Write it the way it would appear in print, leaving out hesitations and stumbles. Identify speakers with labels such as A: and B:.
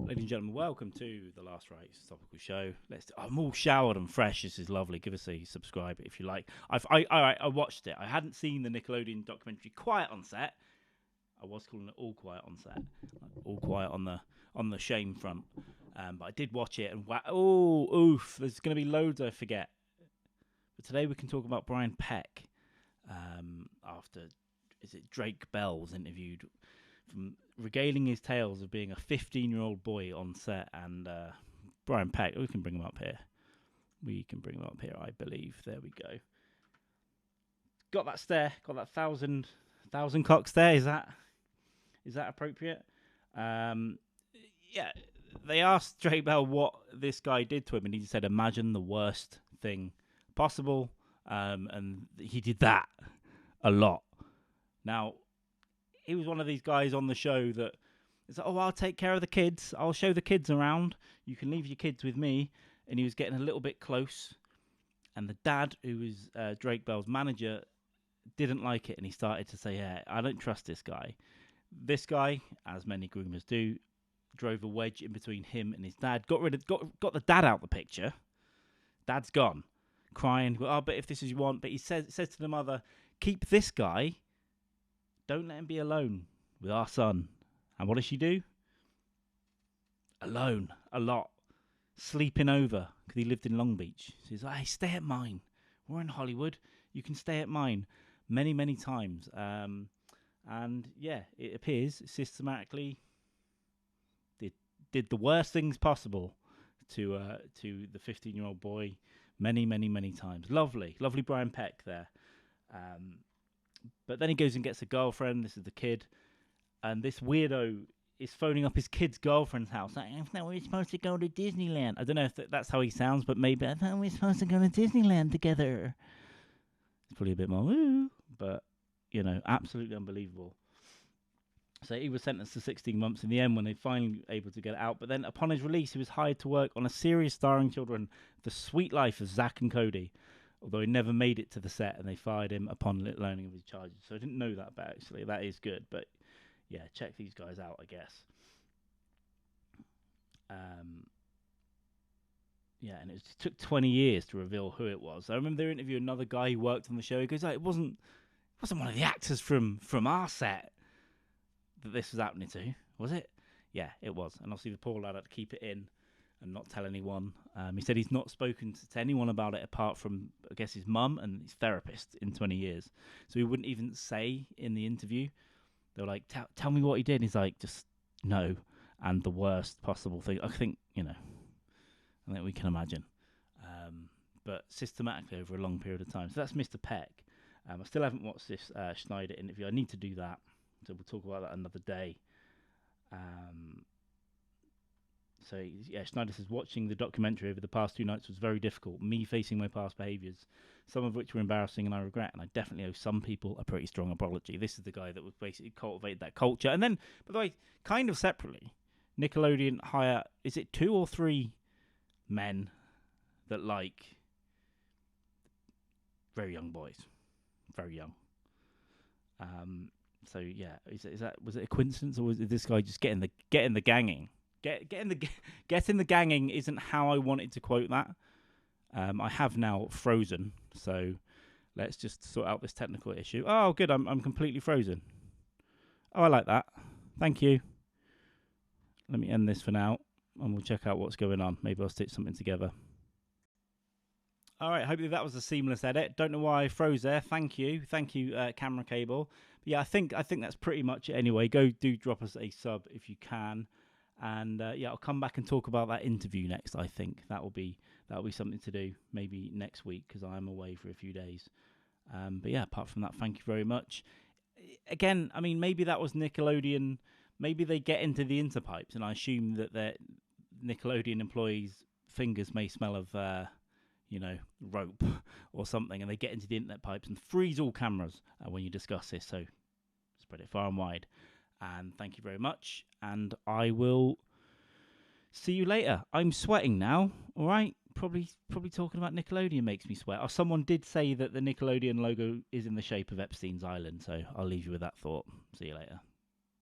A: Ladies and gentlemen, welcome to the Last Rights Topical Show. I'm all showered and fresh. This is lovely. Give us a subscribe if you like. I watched it. I hadn't seen the Nickelodeon documentary Quiet on Set. I was calling it All Quiet on Set, All Quiet on the shame front. But I did watch it, and there's going to be loads I forget. But today we can talk about Brian Peck. After Drake Bell was interviewed, from regaling his tales of being a 15-year-old boy on set, and Brian Peck. We can bring him up here. I believe. There we go. Got that stare. Got that thousand cock stare. Is that appropriate? Yeah. They asked Drake Bell what this guy did to him, and he said, "Imagine the worst thing possible." And he did that a lot. Now, he was one of these guys on the show that is like, "Oh, I'll take care of the kids. I'll show the kids around. You can leave your kids with me." And he was getting a little bit close. And the dad, who was Drake Bell's manager, didn't like it. And he started to say, "Yeah, I don't trust this guy." This guy, as many groomers do, drove a wedge in between him and his dad. Got the dad out the picture. Dad's gone, crying. "Oh, but if this is you want," but he says to the mother, "Keep this guy. Don't let him be alone with our son." And what does she do? Alone, a lot, sleeping over, because he lived in Long Beach. She's like, "Hey, stay at mine. We're in Hollywood. You can stay at mine." Many, many times. And yeah, it appears systematically did the worst things possible to the 15-year-old boy many, many, many times. Lovely Brian Peck there. But then he goes and gets a girlfriend. This is the kid. And this weirdo is phoning up his kid's girlfriend's house. Like, "I thought we were supposed to go to Disneyland." I don't know if that's how he sounds, but maybe, "I thought we were supposed to go to Disneyland together." It's probably a bit more woo, but, absolutely unbelievable. So he was sentenced to 16 months in the end when they finally were able to get it out. But then upon his release, he was hired to work on a series starring children, The Sweet Life of Zack and Cody. Although he never made it to the set, and they fired him upon learning of his charges. So I didn't know that, but actually that is good. But yeah, check these guys out, I guess. Yeah, and it took 20 years to reveal who it was. I remember they interviewed another guy who worked on the show. He goes, "It wasn't one of the actors from our set that this was happening to, was it?" Yeah, it was. And obviously the poor lad had to keep it in and not tell anyone. He said he's not spoken to anyone about it apart from, I guess, his mum and his therapist in 20 years. So he wouldn't even say in the interview. They were like, tell me what he did. And he's like, "Just no." And the worst possible thing, I think we can imagine. But systematically over a long period of time. So that's Mr. Peck. I still haven't watched this Schneider interview. I need to do that. So we'll talk about that another day. So, yeah, Schneider says, "Watching the documentary over the past 2 nights was very difficult. Me facing my past behaviours, some of which were embarrassing and I regret. And I definitely owe some people a pretty strong apology." This is the guy that was basically cultivated that culture. And then, by the way, kind of separately, Nickelodeon hire, is it 2 or 3 men that like very young boys? Very young. So, yeah, was it a coincidence, or was it this guy just getting the ganging? Getting the ganging isn't how I wanted to quote that. I have now frozen, so let's just sort out this technical issue. Oh, good, I'm completely frozen. Oh, I like that. Thank you. Let me end this for now, and we'll check out what's going on. Maybe I'll stitch something together. All right, hopefully that was a seamless edit. Don't know why I froze there. Thank you, camera cable. But yeah, I think that's pretty much it anyway. Do drop us a sub if you can. And yeah, I'll come back and talk about that interview next. I think that'll be something to do maybe next week, because I'm away for a few days. But yeah, apart from that, thank you very much. Again, I mean, maybe that was Nickelodeon. Maybe they get into the interpipes, and I assume that their Nickelodeon employees' fingers may smell of rope or something, and they get into the internet pipes and freeze all cameras when you discuss this. So spread it far and wide. And thank you very much. And I will see you later. I'm sweating now. All right. Probably talking about Nickelodeon makes me sweat. Oh, someone did say that the Nickelodeon logo is in the shape of Epstein's Island. So I'll leave you with that thought. See you later.